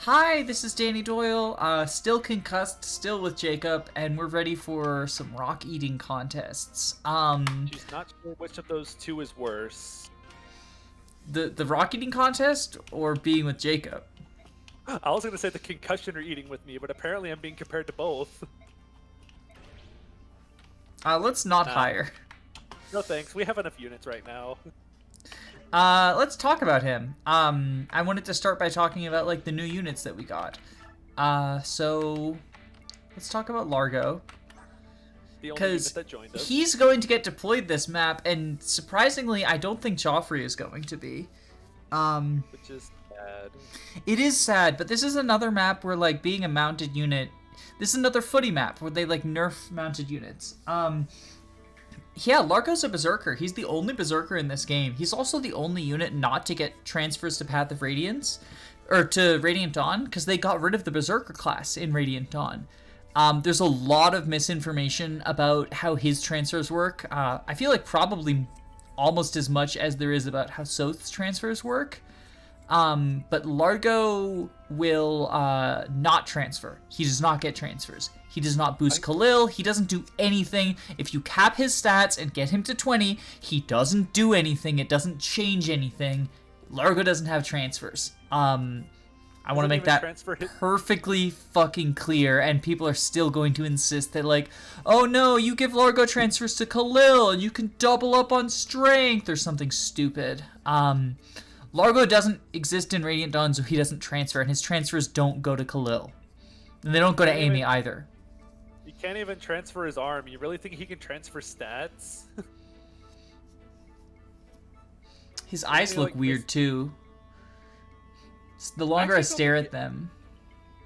Hi, this is Danny Doyle, still concussed, still with Jacob, and we're ready for some rock eating contests. She's not sure which of those two is worse. The rock eating contest or being with Jacob? I was gonna say the concussion or eating with me, but apparently I'm being compared to both. Let's not hire. No thanks, we have enough units right now. Let's talk about him. I wanted to start by talking about, like, the new units that we got. So, let's talk about Largo. The only unit that joined us. He's going to get deployed this map, and surprisingly, I don't think Joffrey is going to be. Which is sad. It is sad, but this is another map where, like, being a mounted unit... This is another footy map where they, like, nerf mounted units. Yeah, Largo's a Berserker. He's the only Berserker in this game. He's also the only unit not to get transfers to Path of Radiance, or to Radiant Dawn, because they got rid of the Berserker class in Radiant Dawn. There's a lot of misinformation about how his transfers work. I feel like probably almost as much as there is about how Soth's transfers work. But Largo will not transfer. He does not get transfers. He does not boost Khalil. He doesn't do anything. If you cap his stats and get him to 20, he doesn't do anything. It doesn't change anything. Largo doesn't have transfers. I want to make that perfectly fucking clear, and people are still going to insist that, like, oh no, you give Largo transfers to Khalil and you can double up on strength or something stupid. Largo doesn't exist in Radiant Dawn, so he doesn't transfer, and his transfers don't go to Khalil. And they don't go to Amy either. He can't even transfer his arm. You really think he can transfer stats? His eyes look weird, too. The longer I stare at them.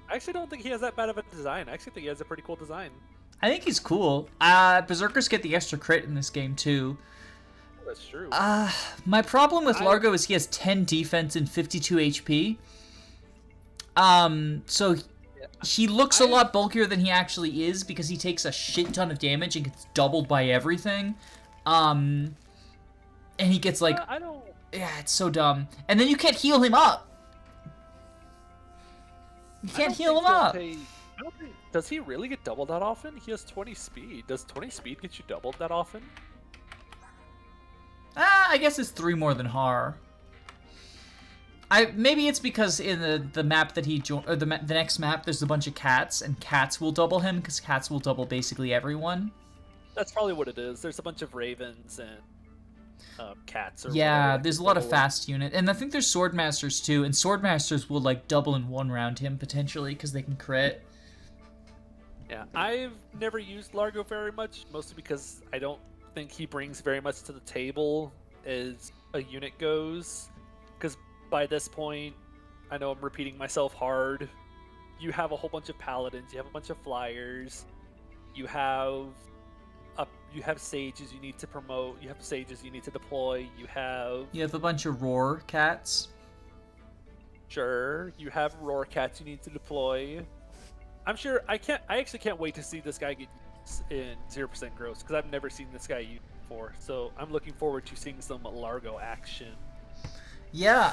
I actually don't think he has that bad of a design. I actually think he has a pretty cool design. I think he's cool. Berserkers get the extra crit in this game, too. That's true. My problem with Largo is he has 10 defense and 52 HP. So he looks a lot bulkier than he actually is because he takes a shit ton of damage and gets doubled by everything. And he gets like... Yeah, it's so dumb. And then you can't heal him up. You can't heal him up. Does he really get doubled that often? He has 20 speed. Does 20 speed get you doubled that often? I guess it's 3 more than Har. Maybe it's because in the map that he joined, or the next map, there's a bunch of cats, and cats will double him because cats will double basically everyone. That's probably what it is. There's a bunch of ravens and cats. Or yeah, there's a lot of fast unit, and I think there's swordmasters too, and swordmasters will like double in one round him potentially because they can crit. Yeah, I've never used Largo very much, mostly because I don't think he brings very much to the table as a unit goes, because by this point, I know I'm repeating myself hard, you have a whole bunch of paladins, you have a bunch of flyers, you have sages you need to promote, you have sages you need to deploy, you have a bunch of roar cats. Sure, you have roar cats you need to deploy. I'm sure I actually can't wait to see this guy get in 0% gross, because I've never seen this guy used before, so I'm looking forward to seeing some Largo action. Yeah,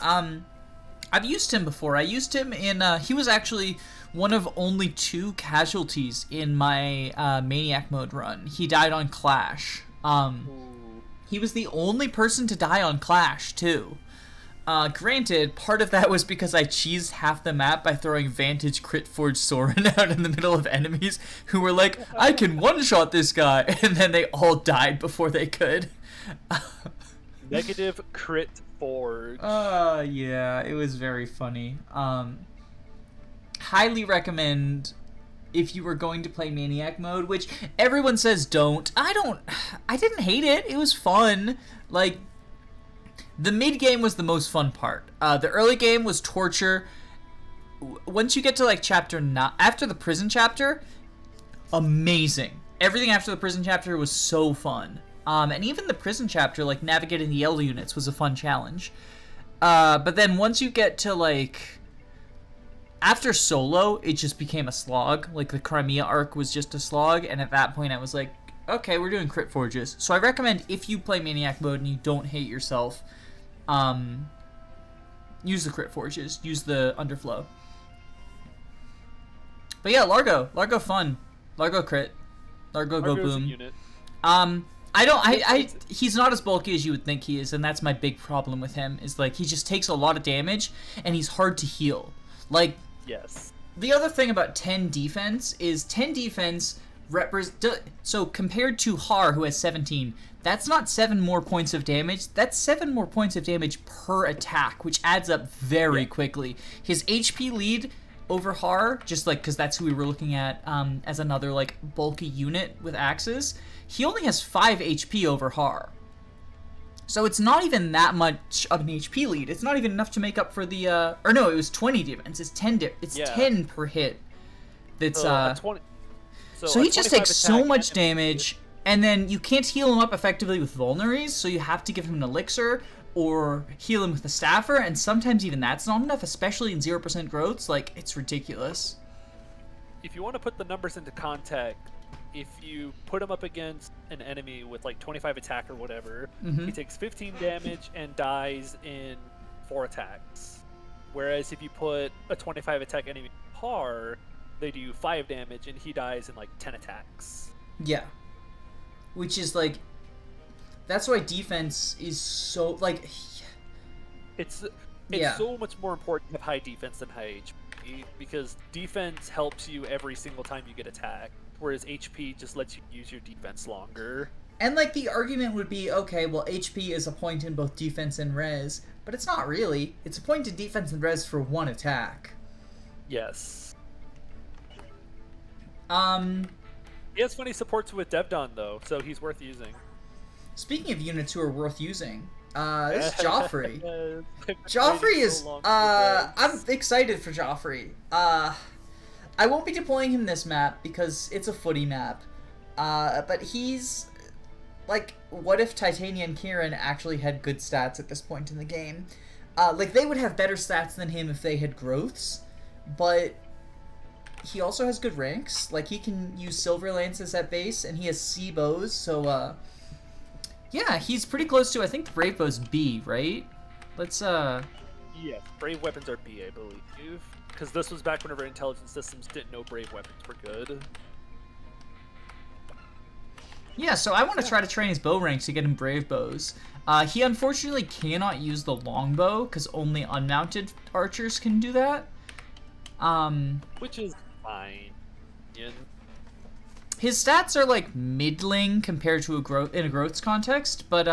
I've used him before. I used him in, he was actually one of only 2 casualties in my Maniac mode run. He died on Clash. He was the only person to die on Clash, too. Granted, part of that was because I cheesed half the map by throwing Vantage Crit Forge Sorin out in the middle of enemies who were like, I can one-shot this guy, and then they all died before they could. Negative Crit Forge. Yeah, it was very funny. Highly recommend if you were going to play Maniac mode, which everyone says don't. I didn't hate it. It was fun. Like, the mid-game was the most fun part. The early game was torture. Once you get to, like, chapter 9, after the prison chapter, amazing. Everything after the prison chapter was so fun. And even the prison chapter, like, navigating the yellow units was a fun challenge. But then once you get to, like... After Solo, it just became a slog. Like, the Crimea arc was just a slog, and at that point I was like, okay, we're doing crit forges. So I recommend, if you play Maniac mode and you don't hate yourself, use the crit forges, use the underflow. But yeah, Largo fun. Largo crit. Largo go Largo's a boom. unit. He's not as bulky as you would think he is, and that's my big problem with him, is like he just takes a lot of damage and he's hard to heal. Like, Yes. the other thing about 10 defense is 10 defense so compared to Har, who has 17, that's not 7 more points of damage, that's 7 more points of damage per attack, which adds up very quickly. His HP lead over Har, just like because that's who we were looking at as another like bulky unit with axes, he only has 5 HP over Har. So it's not even that much of an HP lead. It's not even enough to make up for the or no, it was 20 defense. It's 10 10 per hit. That's so he just takes so much damage, and then you can't heal him up effectively with vulneries, so you have to give him an elixir or heal him with a staffer, and sometimes even that's not enough, especially in 0% growths. Like, it's ridiculous. If you want to put the numbers into context, if you put him up against an enemy with like 25 attack or whatever, he takes 15 damage and dies in 4 attacks. Whereas if you put a 25 attack enemy Har, they do 5 damage and he dies in like 10 attacks. Yeah. Which is like, that's why defense is so like, it's so much more important to have high defense than high HP, because defense helps you every single time you get attacked, whereas HP just lets you use your defense longer. And like the argument would be, okay, well HP is a point in both defense and res, but it's not really. It's a point in defense and res for 1 attack. Yes. He has funny supports with Devdon though, so he's worth using. Speaking of units who are worth using, this is Joffrey. Joffrey is, I'm excited for Joffrey. I won't be deploying him this map because it's a footy map. But he's, like, what if Titania and Kieran actually had good stats at this point in the game? Like, they would have better stats than him if they had growths, but he also has good ranks. Like, he can use silver lances at base, and he has C bows, so, yeah, he's pretty close to, I think, the brave bow's B, right? Let's, Yeah, brave weapons are B, I believe. Because this was back whenever intelligence systems didn't know brave weapons were good. Yeah, so I want to try to train his bow ranks to get him brave bows. He unfortunately cannot use the longbow, because only unmounted archers can do that. Which is fine. Yeah. His stats are like middling compared to in a growths context, but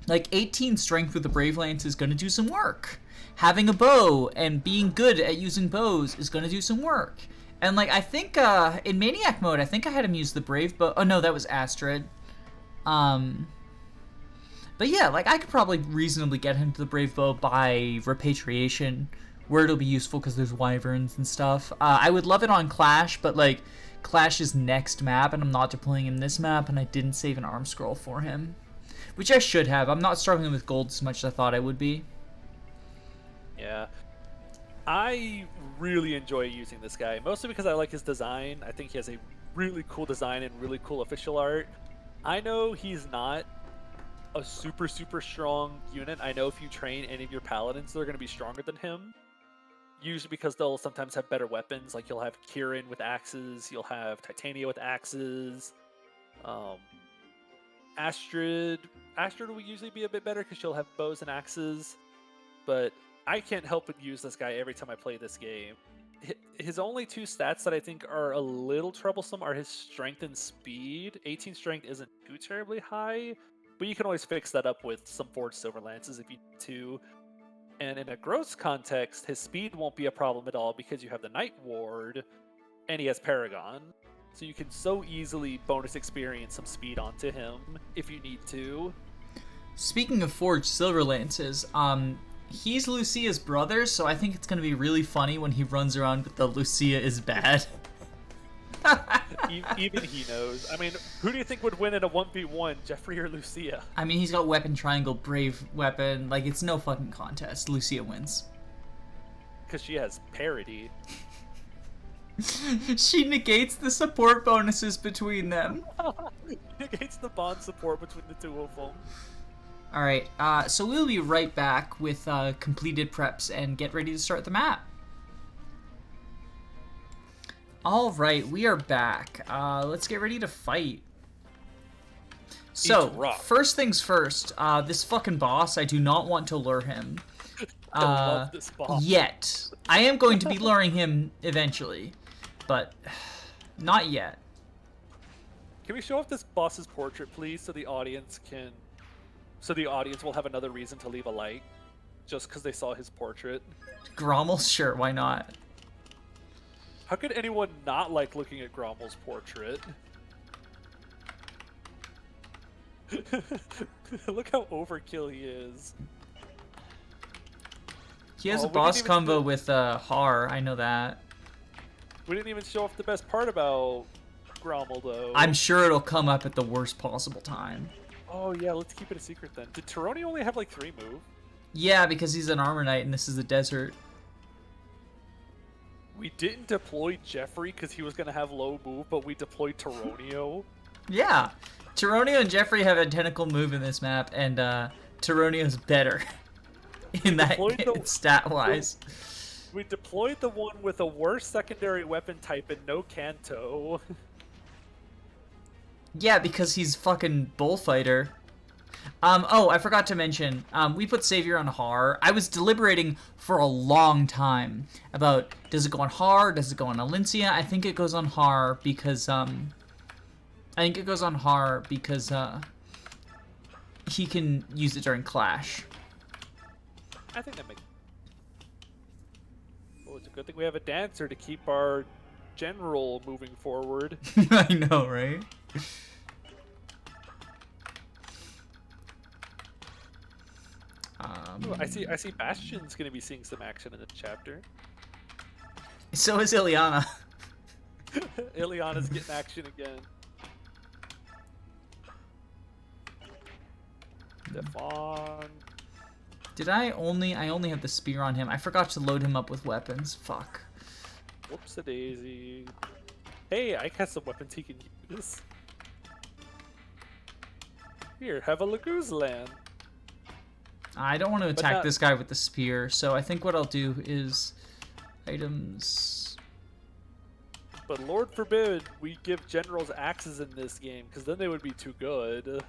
like 18 strength with the brave lance is going to do some work. Having a bow and being good at using bows is going to do some work. And like I think in Maniac mode, I think I had him use the brave bow. Oh no, that was Astrid. But yeah, like I could probably reasonably get him to the brave bow by repatriation, where it'll be useful because there's wyverns and stuff. I would love it on Clash, but like Clash is next map, and I'm not deploying him this map, and I didn't save an arm scroll for him, which I should have. I'm not struggling with gold as much as I thought I would be. Yeah. I really enjoy using this guy, mostly because I like his design. I think he has a really cool design and really cool official art. I know he's not a super strong unit. I know if you train any of your paladins, they're going to be stronger than him. Usually because they'll sometimes have better weapons. Like you'll have Kieran with axes, you'll have Titania with axes. Astrid will usually be a bit better because she'll have bows and axes. But I can't help but use this guy every time I play this game. His only 2 stats that I think are a little troublesome are his strength and speed. 18 strength isn't too terribly high, but you can always fix that up with some forged silver lances if you need to. And in a gross context, his speed won't be a problem at all because you have the Night Ward, and he has Paragon. So you can so easily bonus experience some speed onto him if you need to. Speaking of forged silver lances, he's Lucia's brother, so I think it's going to be really funny when he runs around with the Lucia is bad. Even he knows. I mean, who do you think would win in a 1v1, Jeffrey or Lucia? I mean, he's got weapon triangle, brave weapon. Like, it's no fucking contest. Lucia wins. Because she has parity. She negates the support bonuses between them. Negates the bond support between the two of them. Alright, so we'll be right back with completed preps and get ready to start the map. All right, we are back. Let's get ready to fight. So, first things first, this fucking boss, I do not want to lure him. I love this boss. Yet. I am going to be luring him eventually, but not yet. Can we show off this boss's portrait, please, so the audience will have another reason to leave a like, just because they saw his portrait? Grommel's? Sure, why not? How could anyone not like looking at Grommel's portrait? Look how overkill he is. He has a boss combo with Har, I know that. We didn't even show off the best part about Grommel, though. I'm sure it'll come up at the worst possible time. Oh yeah, let's keep it a secret then. Did Taroni only have like 3 moves? Yeah, because he's an armor knight and this is a desert. We didn't deploy Jeffrey because he was going to have low move, but we deployed Taronio. Yeah. Taronio and Jeffrey have a tentacle move in this map, and Taronio's better in that stat-wise. We deployed the one with a worse secondary weapon type and no Kanto. Yeah, because he's fucking bullfighter. Oh, I forgot to mention, we put Savior on Har. I was deliberating for a long time about, does it go on Har, does it go on Alincia? I think it goes on Har because, he can use it during Clash. I think that makes... Oh, it's a good thing we have a dancer to keep our general moving forward. I know, right? Ooh, I see Bastion's gonna be seeing some action in this chapter. So is Ileana. Ileana's getting action again. Stefan. Did I only have the spear on him? I forgot to load him up with weapons. Fuck. Whoops-a-daisy. Hey, I got some weapons he can use. Here, have a Laguzlan. I don't want to attack this guy with the spear, so I think what I'll do is items. But Lord forbid we give generals axes in this game, because then they would be too good.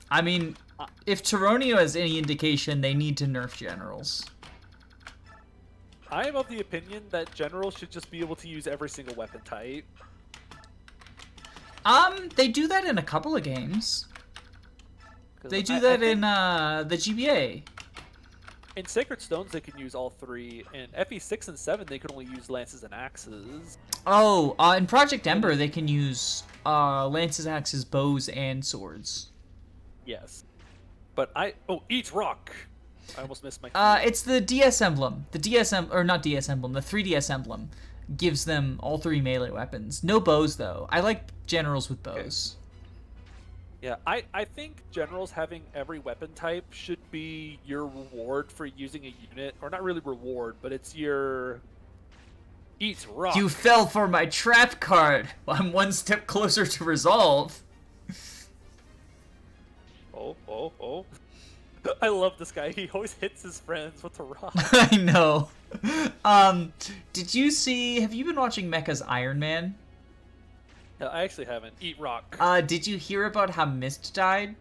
I mean, if Taronio has any indication, they need to nerf generals. I am of the opinion that generals should just be able to use every single weapon type. They do that in a couple of games. They do that in the GBA. In Sacred Stones, they can use all 3. In FE6 and 7, they can only use lances and axes. Oh, in Project Ember, they can use lances, axes, bows, and swords. Yes. But eat rock! I almost missed my... It's the DS emblem. The not DS emblem, the 3DS emblem gives them all 3 melee weapons. No bows, though. I like generals with bows. Okay. Yeah, I think generals having every weapon type should be your reward for using a unit. Or not really reward, but it's your... Eat rock. You fell for my trap card. I'm one step closer to resolve. Oh. I love this guy. He always hits his friends with a rock. I know. Have you been watching Mecha's Iron Man? No, I actually haven't. Eat rock. Did you hear about how Mist died?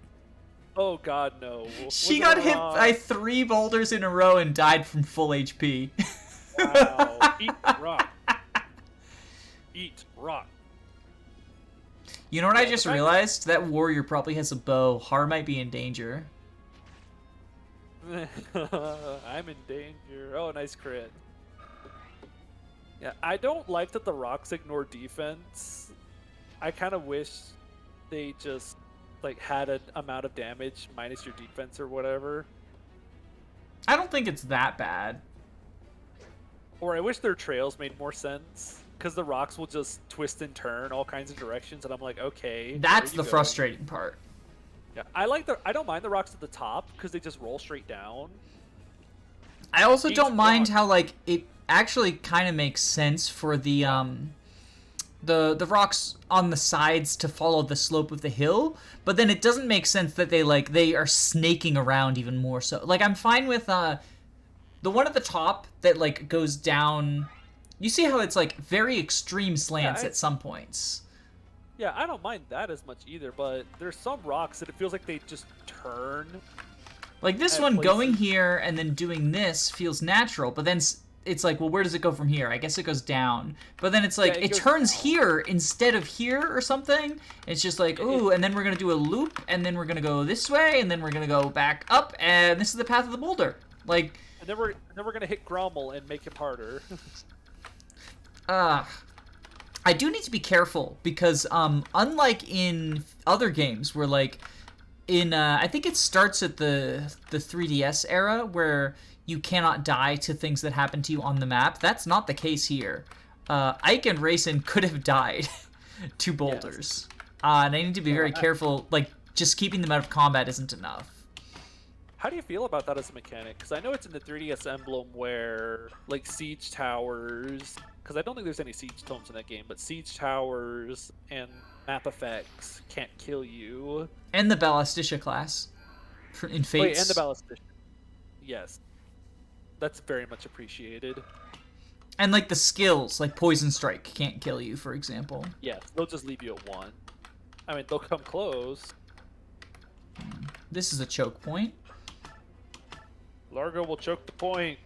Oh god, no. She got hit by 3 boulders in a row and died from full HP. Wow. Eat rock. Eat rock. You know what I just realized? That warrior probably has a bow. Har might be in danger. I'm in danger. Oh, nice crit. Yeah, I don't like that the rocks ignore defense. I kind of wish they just had an amount of damage minus your defense or whatever. I don't think it's that bad. Or I wish their trails made more sense, because the rocks will just twist and turn all kinds of directions, and I'm like, okay. That's the frustrating part. Yeah, I don't mind the rocks at the top because they just roll straight down. I also don't mind how it actually kind of makes sense for the rocks on the sides to follow the slope of the hill, but then it doesn't make sense that they are snaking around even more so. I'm fine with the one at the top that goes down You see how it's like very extreme slants I- at some points. Yeah, I don't mind that as much either, but there's some rocks that it feels like they just turn. Like this at one going places. here and then doing this feels natural, but then it's like, well, where does it go from here? I guess it goes down. But then it's like, Yeah, it it goes turns down. here instead of here or something. It's just like, ooh, and then we're going to do a loop, and then we're going to go this way, and then we're going to go back up, and this is the path of the boulder. Like, And then we're gonna hit Grommel and make him harder. I do need to be careful because, unlike in other games where, like, I think it starts at the 3DS era where you cannot die to things that happen to you on the map. That's not the case here. Ike and Raisin could have died to boulders. And I need to be very careful. Like, just keeping them out of combat isn't enough. How do you feel about that as a mechanic? Because I know it's in the 3DS Emblem where, like, siege towers, because I don't think there's any siege tomes in that game, but siege towers and map effects can't kill you. And the Ballastisha class in Fates. Wait, and the Ballastisha. Yes. That's very much appreciated. And, like, the skills, like Poison Strike can't kill you, for example. Yes, they'll just leave you at 1. I mean, they'll come close. This is a choke point. Largo will choke the point.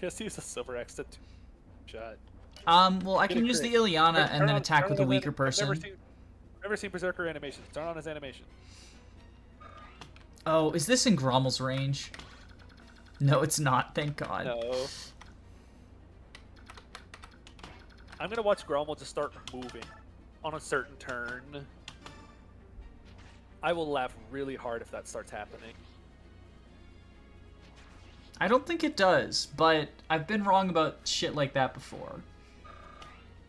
Yes, use a Silver Axe to shot. Well, I can use the Ileana and then attack with a weaker person. I've never seen Berserker animation. Turn on his animation. Oh, is this in Grommel's range? No, it's not, thank God. No. I'm gonna watch Grommel just start moving on a certain turn. I will laugh really hard if that starts happening. I don't think it does, but I've been wrong about shit like that before.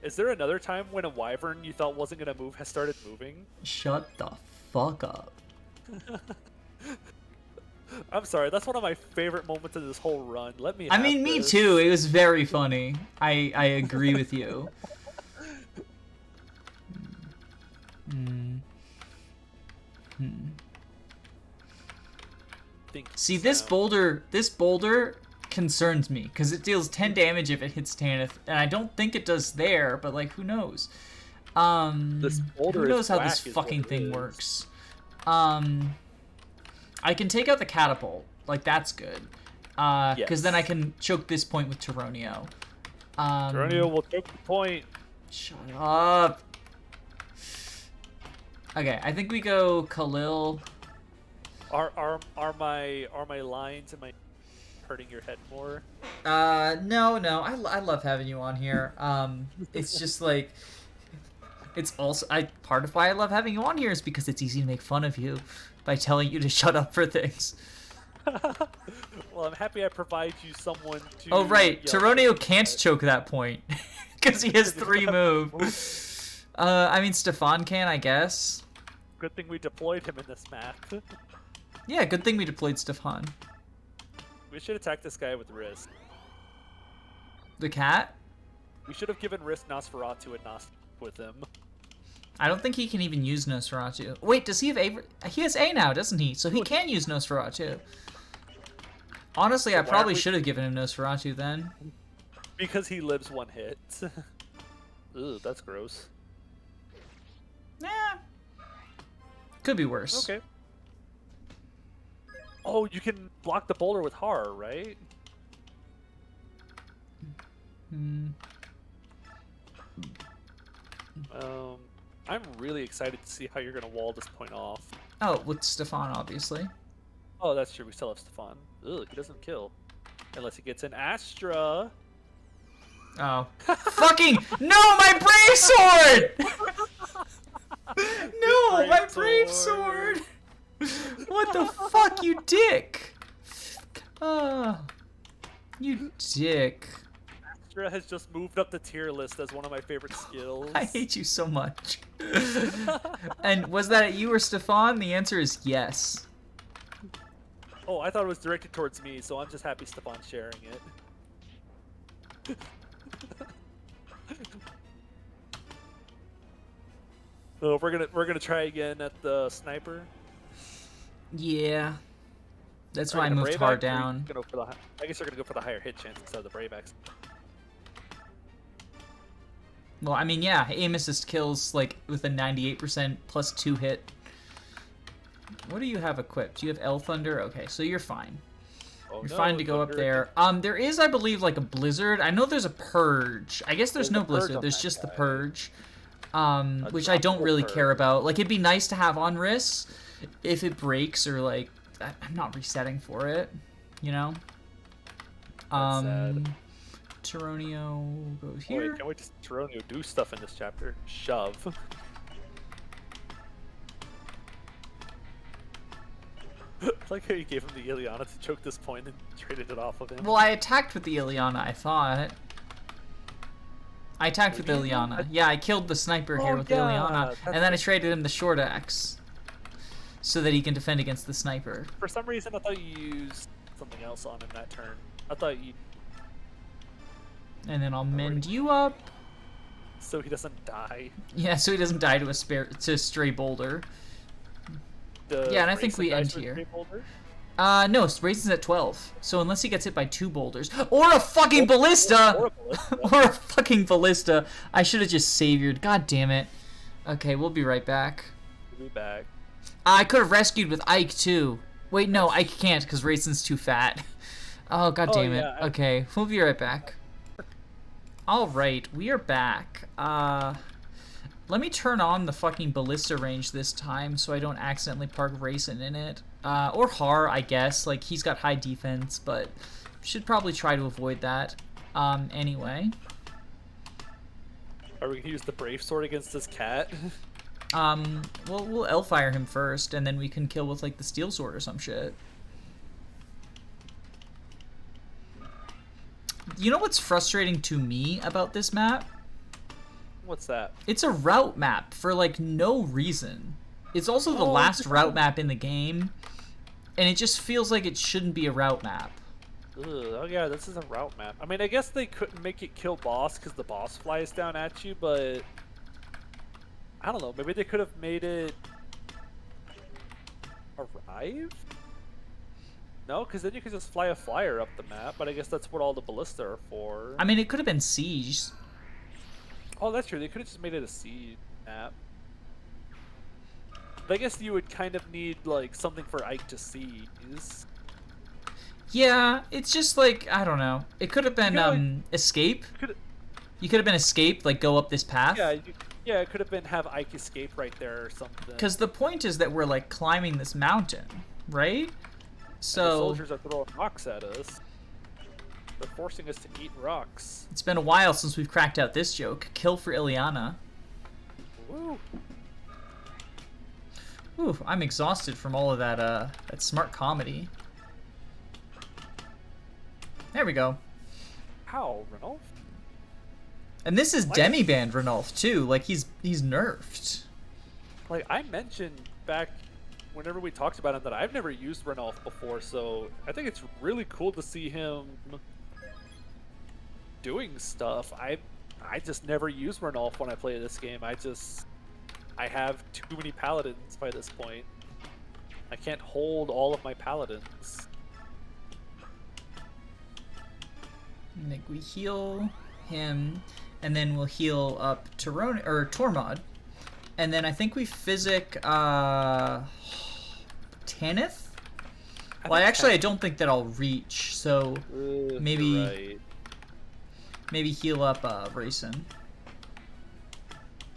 Is there another time when a wyvern you thought wasn't gonna move has started moving? Shut the fuck up. I'm sorry, that's one of my favorite moments of this whole run. Let me. I mean, me too. It was very funny. I agree with you. See, this boulder concerns me because it deals 10 damage if it hits Tanith, and I don't think it does there, but like, who knows? This boulder who knows is how whack this is fucking what it thing is. works? I can take out the catapult, like that's good, because then I can choke this point with Tyronio. Tyronio will choke the point. Shut up. Okay, I think we go Khalil. Are my lines am I hurting your head more? No. I love having you on here. It's just like, it's also part of why I love having you on here is because it's easy to make fun of you by telling you to shut up for things. Well, I'm happy I provide you someone to. Oh right, yell Tyronio at. can't choke that point because he has 3 moves. I mean Stefan can, I guess. Good thing we deployed him in this map. Yeah, good thing we deployed Stefan. We should attack this guy with Risk. The cat? We should have given Risk Nosferatu and Nos with him. I don't think he can even use Nosferatu. Wait, does he have A? He has A now, doesn't he? So he can use Nosferatu. Honestly, I probably should have given him Nosferatu then. Because he lives 1 hit. Ugh, that's gross. Nah. Could be worse. Okay. Oh, you can block the boulder with horror, right? I'm really excited to see how you're gonna wall this point off. Oh, with Stefan, obviously. Oh, that's true. We still have Stefan. Ugh, he doesn't kill. Unless he gets an Astra. Oh. Fucking... No, my brave sword! No, my brave sword! What the fuck, you dick? You dick. Astra has just moved up the tier list as one of my favorite skills. I hate you so much. And was that at you or Stefan? The answer is yes. Oh, I thought it was directed towards me, so I'm just happy Stefan's sharing it. Oh, we're gonna try again at the sniper. Yeah. That's Are why I you gonna moved Brave hard Axe, or are you down. gonna go for the I guess you're gonna go for the higher hit chance instead of the Brave Axe. Well, I mean, yeah, aim assist kills, like, with a 98% plus 2 hit. What do you have equipped? You have L Thunder? Okay, so you're fine. Oh, You're no, fine to go up there. There is, I believe, like, a Blizzard. I know there's a Purge. I guess there's no Blizzard. There's just the Purge. Which I don't really care about. Like, it'd be nice to have on Riss if it breaks or, like, I'm not resetting for it, you know? That's sad. Tyronio goes here. Wait, can't wait to see Tyronio do stuff in this chapter. Shove. I like how you gave him the Ileana to choke this point and traded it off of him. Well, I attacked with the Ileana, I thought. I attacked with the Ileana. Yeah, I killed the sniper here with the Ileana, and then I traded him the short axe so that he can defend against the sniper. For some reason, I thought you used something else on him that turn. I thought you... And then I'll mend you up. So he doesn't die. Yeah, so he doesn't die to a stray boulder. Yeah, and I think we end here. No, Raisin's at 12. So unless he gets hit by 2 boulders. Or a fucking ballista! Or a fucking ballista. I should have just saviored. God damn it. Okay, we'll be right back. We'll be back. I could have rescued with Ike, too. Wait, no, Ike can't, because Raisin's too fat. Oh, god damn it. Yeah, okay, we'll be right back. Alright, we are back. Let me turn on the fucking ballista range this time so I don't accidentally park Raisin in it. Or Har, I guess. Like, he's got high defense, but should probably try to avoid that. Anyway. Are we gonna use the Brave Sword against this cat? We'll L-fire him first, and then we can kill with, like, the Steel Sword or some shit. You know what's frustrating to me about this map? What's that? It's a route map for, like, no reason. It's also the last route map in the game, and it just feels like it shouldn't be a route map. Ugh, oh yeah, this is a route map. I mean, I guess they couldn't make it kill boss because the boss flies down at you, but... I don't know, maybe they could have made it... arrive? No, because then you could just fly a flyer up the map, but I guess that's what all the ballista are for. I mean, it could have been siege. Oh, that's true. They could have just made it a siege map. But I guess you would kind of need, like, something for Ike to seize. Yeah, it's just like, I don't know. It could have been, escape. You could have been escape, like, go up this path. Yeah, it could have been have Ike escape right there or something. Because the point is that we're, like, climbing this mountain, right? So... And the soldiers are throwing rocks at us. They're forcing us to eat rocks. It's been a while since we've cracked out this joke. Kill for Ileana. Woo. Ooh, I'm exhausted from all of that smart comedy. There we go. How, Ranulf? And this is Demi-Band Ranulf, too. Like, he's nerfed. Like, I mentioned back whenever we talked about him that I've never used Ranulf before, so I think it's really cool to see him doing stuff. I just never use Ranulf when I play this game. I have too many paladins by this point. I can't hold all of my paladins. I think we heal him, and then we'll heal up Tormod. And then I think we physic Tanith? Well, I don't think that I'll reach, so maybe heal up Raisin.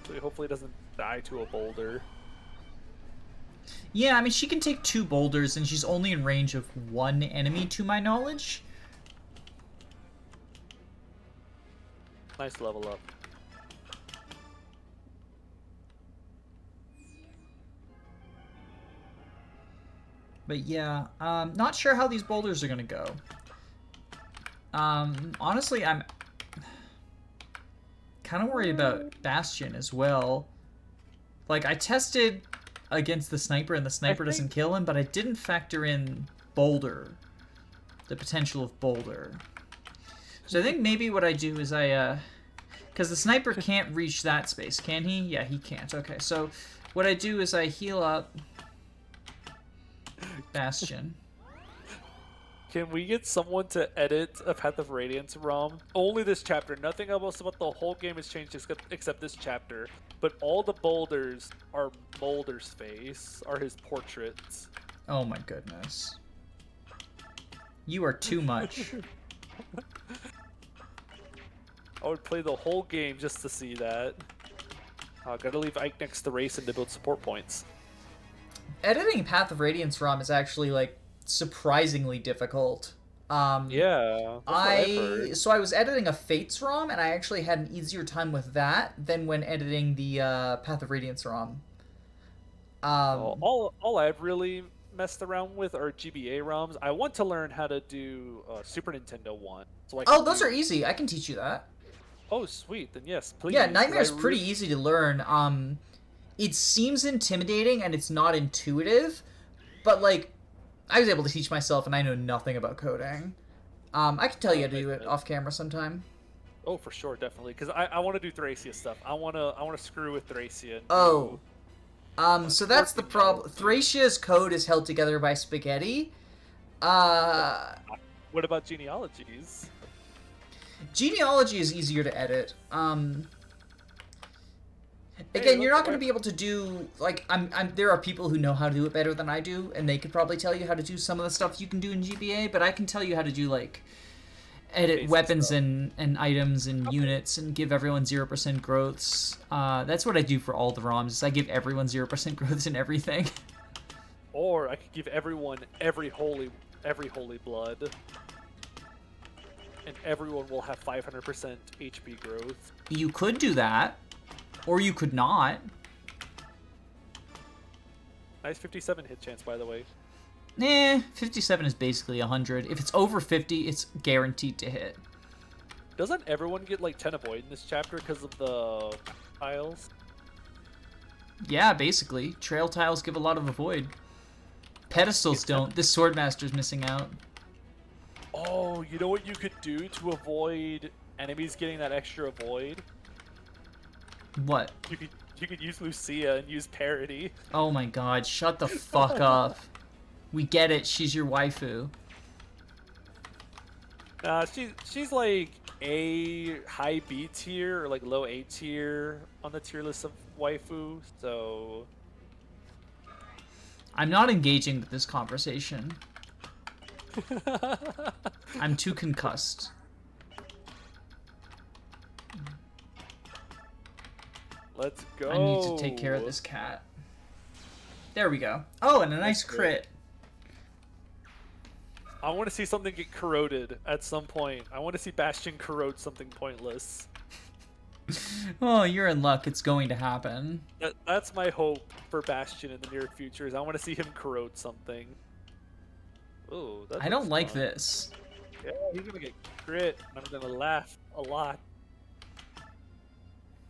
So he hopefully doesn't die to a boulder. Yeah, I mean, she can take 2 boulders, and she's only in range of 1 enemy, to my knowledge. Nice level up. But yeah, not sure how these boulders are gonna go. Honestly, I'm kind of worried about Bastion as well. Like, I tested against the sniper, and the sniper doesn't kill him, but I didn't factor in Boulder. The potential of Boulder. So I think maybe what I do is because the sniper can't reach that space, can he? Yeah, he can't. Okay, so what I do is I heal up Bastion. Can we get someone to edit a Path of Radiance ROM? Only this chapter. Nothing else about the whole game has changed except this chapter. But all the boulders are Molder's face, are his portraits. Oh my goodness. You are too much. I would play the whole game just to see that. Gotta leave Ike next to Racing to build support points. Editing Path of Radiance ROM is actually, like, surprisingly difficult. Yeah, that's what I've heard. So I was editing a Fates ROM, and I actually had an easier time with that than when editing the Path of Radiance ROM. All I've really messed around with are GBA ROMs. I want to learn how to do Super Nintendo one. So I can those are easy. I can teach you that. Oh, sweet. Then yes, please. Yeah, Nightmare's pretty easy to learn. It seems intimidating and it's not intuitive, but like, I was able to teach myself, and I know nothing about coding. I can tell you how to do it off camera sometime. Oh, for sure, definitely. Because I want to do Thracia stuff. I want to screw with Thracia. So that's the problem. Thracia's code is held together by spaghetti. What about genealogies? Genealogy is easier to edit. Again, you're not going to be able to do, like, there are people who know how to do it better than I do, and they could probably tell you how to do some of the stuff you can do in GBA, but I can tell you how to do, like, edit Basic weapons stuff. and items and units and give everyone 0% growths. That's what I do for all the ROMs, is I give everyone 0% growths and everything. Or I could give everyone every holy blood, and everyone will have 500% HP growth. You could do that, or you could not. Nice 57 hit chance, by the way. 57 is basically 100. If it's over 50, it's guaranteed to hit. Doesn't everyone get like 10 avoid in this chapter because of the tiles? Yeah, basically. Trail tiles give a lot of avoid. Pedestals don't. This Swordmaster's missing out. Oh, you know what you could do to avoid enemies getting that extra avoid? What? You could use Lucia and use parity. Oh my god, shut the fuck up. We get it, she's your waifu. She's like a high B tier or like low A tier on the tier list of waifu, so I'm not engaging with this conversation. I'm too concussed. Let's go. I need to take care of this cat. There we go. Oh, and a nice crit. I want to see something get corroded at some point. I want to see Bastion corrode something pointless. Oh, you're in luck. It's going to happen. That's my hope for Bastion in the near future. Is I want to see him corrode something. Oh, I don't like this. Yeah, he's gonna get crit, and I'm gonna laugh a lot.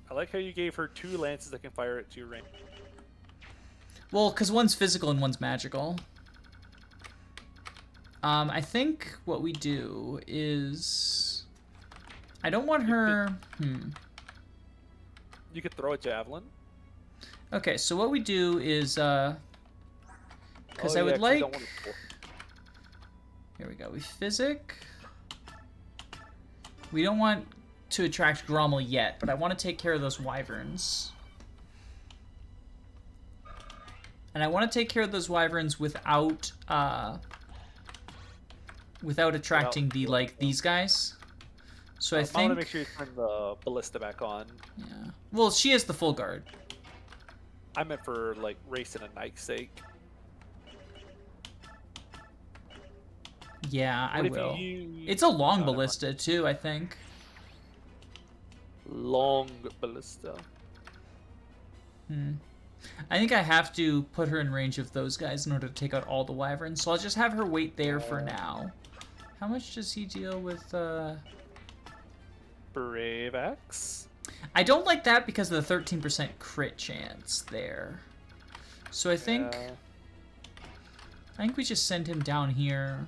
I like how you gave her 2 lances that can fire at 2 range. Well, because one's physical and one's magical. I think what we do is... I don't want her... You could throw a javelin. Okay, so what we do is... Because I would like... Here we go. We physic. We don't want to attract Grommel yet, but I want to take care of those wyverns. And I want to take care of those wyverns without attracting these guys. So I think I want to make sure you turn the ballista back on. Yeah. Well, she is the full guard. I meant for like race and a Nike's sake. Yeah, I will. It's a long ballista too, I think. Long ballista. I think I have to put her in range of those guys in order to take out all the wyverns, so I'll just have her wait there for now. How much does he deal with, Brave Axe? I don't like that because of the 13% crit chance there. So I think we just send him down here.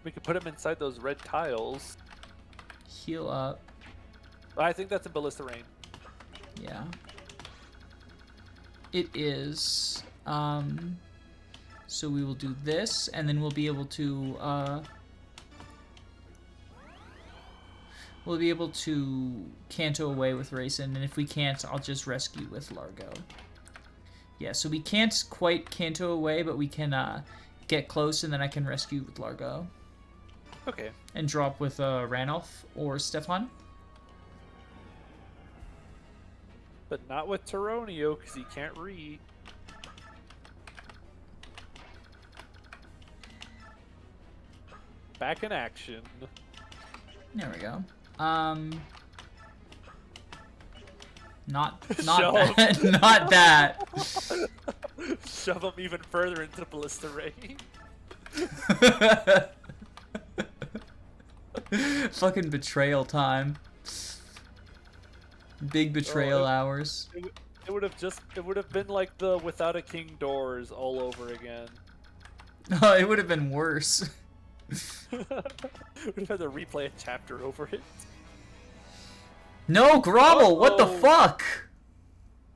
We could put him inside those red tiles. Heal up. I think that's a ballista rain. Yeah. It is. So we will do this, and then we'll be able to, canto away with Raisin, and if we can't, I'll just rescue with Largo. Yeah, so we can't quite canto away, but we can, get close, and then I can rescue with Largo. Okay. And drop with, Ranulf or Stefan. But not with Taronio, because he can't read. Back in action. There we go. Not Shove. that. Not that. Shove him even further into Ballista Ray. Fucking betrayal time. Big betrayal hours. It would have been like the Without a King doors all over again. Oh, it would have been worse. We'd have had to replay a chapter over it. No, Grommel, what the fuck?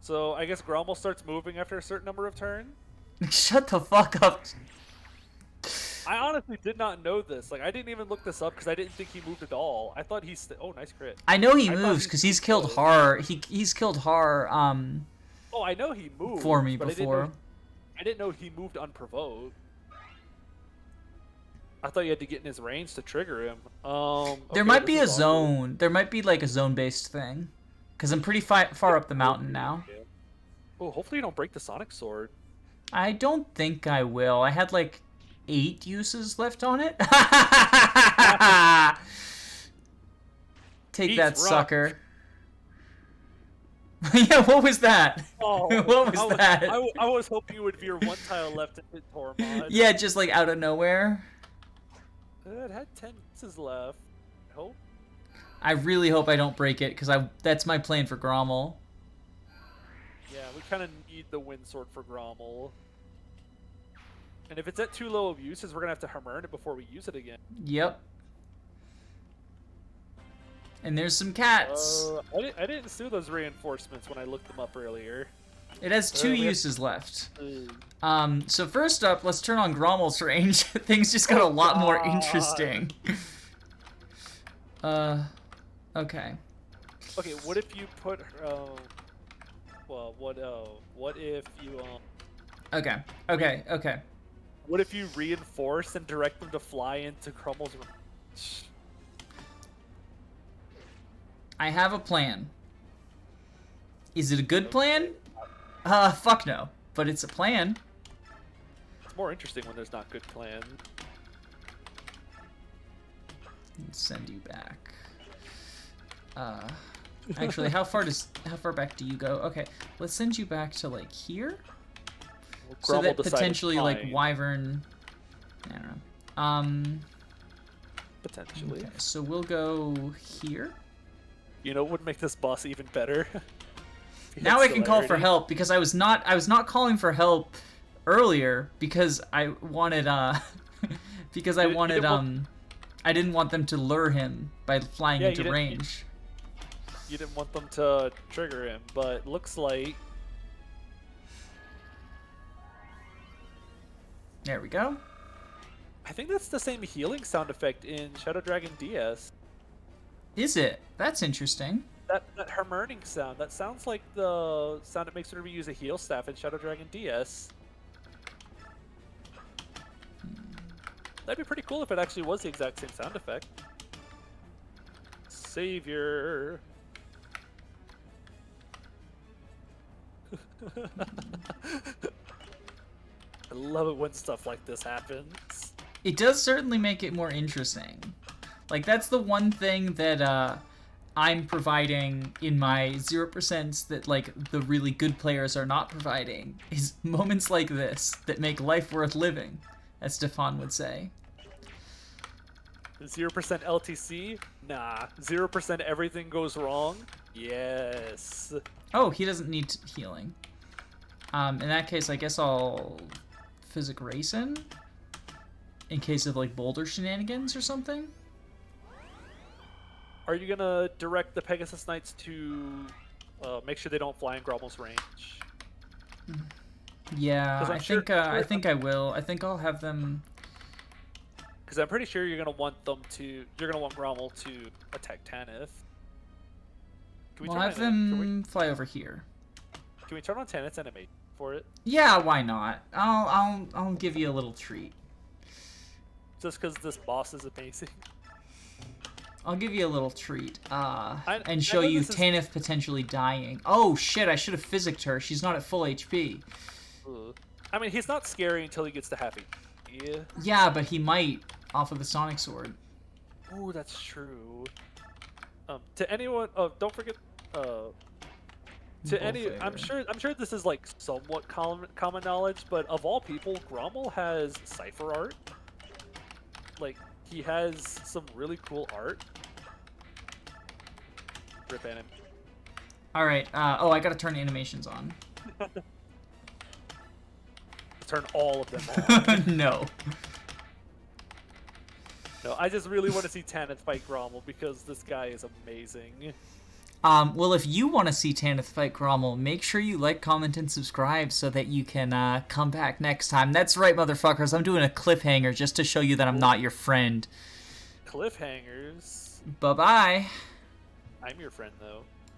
So I guess Grommel starts moving after a certain number of turns. Shut the fuck up. I honestly did not know this. Like, I didn't even look this up because I didn't think he moved at all. I thought he's... Oh, nice crit. I know he moves because he's killed Har. He's killed Har. Oh, I know he moved for me before. I didn't know he moved unprovoked. I thought you had to get in his range to trigger him. There might be a zone. There might be like a zone-based thing, because I'm pretty far up the mountain now. Oh, hopefully you don't break the Sonic Sword. I don't think I will. I had like 8 uses left on it. Take that, sucker. Yeah, what was that? Oh, what was that? I was hoping you would veer one tile left and hit Tormod. Yeah, just like out of nowhere. It had 10 uses left. I hope. I really hope I don't break it, because that's my plan for Grommel. Yeah, we kind of need the Wind Sword for Grommel. And if it's at too low of uses, we're going to have to hammer it before we use it again. Yep. And there's some cats. I didn't see those reinforcements when I looked them up earlier. It has 2 uses left. So first up, let's turn on Grommel's range. Things just got a lot more interesting. Okay. Okay, what if you put well, what if you Okay. What if you reinforce and direct them to fly into Grommel's range? I have a plan. Is it a good plan? Fuck no. But it's a plan. It's more interesting when there's not good plan. Let's send you back. Actually, how far back do you go? Okay, let's send you back to like here. Well, So that decided potentially like fine. Wyvern. I don't know. Potentially. Okay, so we'll go here. You know what would make this boss even better? Now I can call for help because I was not calling for help earlier because I wanted I didn't want them to lure him by flying into range. You didn't want them to trigger him, but looks like There we go. I think that's the same healing sound effect in Shadow Dragon DS. Is it? That's interesting. That Hermurning sound, that sounds like the sound it makes whenever you use a heal staff in Shadow Dragon DS. That'd be pretty cool if it actually was the exact same sound effect. Savior. I love it when stuff like this happens. It does certainly make it more interesting. Like, that's the one thing that I'm providing in my 0% that, like, the really good players are not providing, is moments like this that make life worth living, as Stefan would say. 0% LTC? Nah. 0% everything goes wrong? Yes. Oh, he doesn't need healing. In that case, I guess I'll Physic Racing in case of, like, boulder shenanigans or something. Are you gonna direct the Pegasus Knights to make sure they don't fly in Grommel's range? Yeah, I'm I think I think I will. I think I'll have them. Because I'm pretty sure you're gonna want Grommel to attack Tanith. We'll have them fly over here. Can we turn on Tanith's animation for it? Yeah, why not? I'll give you a little treat. Just because this boss is amazing. I'll give you a little treat. And show you Tanith potentially dying. Oh shit! I should have physicked her. She's not at full HP. I mean, he's not scary until he gets to half HP. Yeah. Yeah, but he might off of the Sonic Sword. Ooh, that's true. To anyone, don't forget. I'm sure this is like somewhat common knowledge, but of all people, Grommel has cipher art. Like, he has some really cool art. Rip anim. Alright, oh, I gotta turn animations on. Turn all of them on. No. No, I just really want to see Tanith fight Grommel because this guy is amazing. Well, if you want to see Tanith fight Grommel, make sure you like, comment, and subscribe so that you can come back next time. That's right, motherfuckers. I'm doing a cliffhanger just to show you that I'm not your friend. Cliffhangers? Bye-bye. I'm your friend, though.